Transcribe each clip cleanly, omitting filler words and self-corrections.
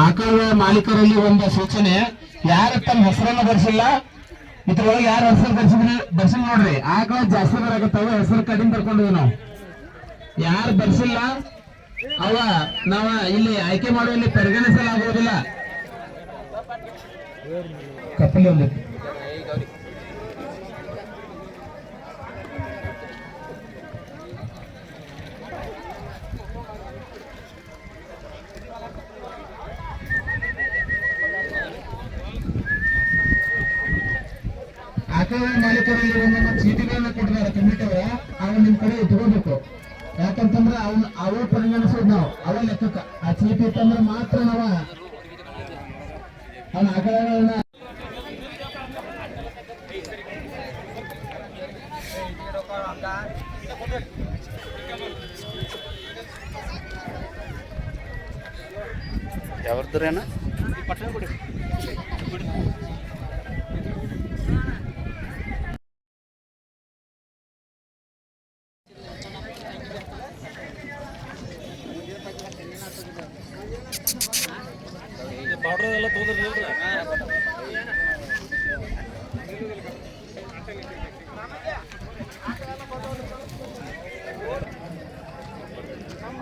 ಆಕಳ ಮಾಲೀಕರಲ್ಲಿ ಒಂದು ಸೂಚನೆ, ಯಾರ ತಮ್ಮ ಹೆಸರನ್ನ ಬರ್ಸಿಲ್ಲ ಇದ್ರೊಳಗೆ ಯಾರ ಹೆಸರು ಬರ್ಸಿಲ್ಲ ನೋಡ್ರಿ, ಆಕಳ ಜಾಸ್ತಿ ಬರಾಕತ್ತಾವ, ಹೆಸರು ಕಡಿಮೆ ಬರ್ಕೊಂಡ್ವಿ ನಾವು. ಯಾರು ಬರ್ಸಿಲ್ಲ ಅವ ನಾವ ಇಲ್ಲಿ ಆಯ್ಕೆ ಮಾಡುವಲ್ಲಿ ಪರಿಗಣಿಸಲಾಗುವುದಿಲ್ಲ. ಕಪ್ಪಲಲ್ಲಿ ಆಕಳ ಮಾಲೀಕರಲ್ಲಿ ಒಂದೊಂದು ಚೀಟಿಗಳನ್ನ ಕೊಟ್ಟಿದ್ದಾರೆ ಕಮಿಟಿ ಅವರ, ಅವನ್ನ ನಿಮ್ ಕಡೆ ಇಟ್ಕೋಬೇಕು. ಯಾಕಂತಂದ್ರೆ ಅವ ಪರಿಗಣಿಸೋದು ನಾವು, ಅವ ಲೆಕ್ಕಕ್ಕ ಆ ಚೀಟಿ ಇತ್ತಂದ್ರೆ ಮಾತ್ರ ನಾವ ಅವನ ಆಕಳಗಳನ್ನ ಯಾವ್ದ್ರೇನ ಪೌಡರ್ ಎಲ್ಲ ತೋದ್ರಿ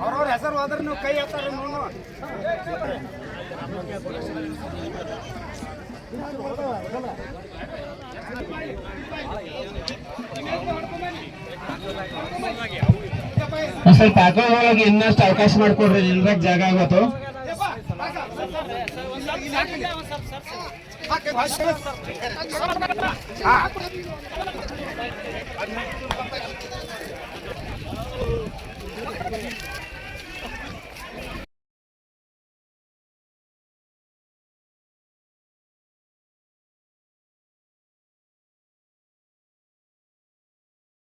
ಅವ್ರವ್ರ ಹೆಸರು ಹೋದ್ರೆ ನೀವು ಕೈ ಎತ್ತಾರೆ ನೋಡು. ಸ್ವಲ್ಪ ಆಕಳ ಒಳಗೆ ಇನ್ನಷ್ಟು ಅವಕಾಶ ಮಾಡ್ಕೊಡ್ರಿ, ನಿಲ್ರಕ್ ಜಾಗ ಆಗೋತು. ಹಾ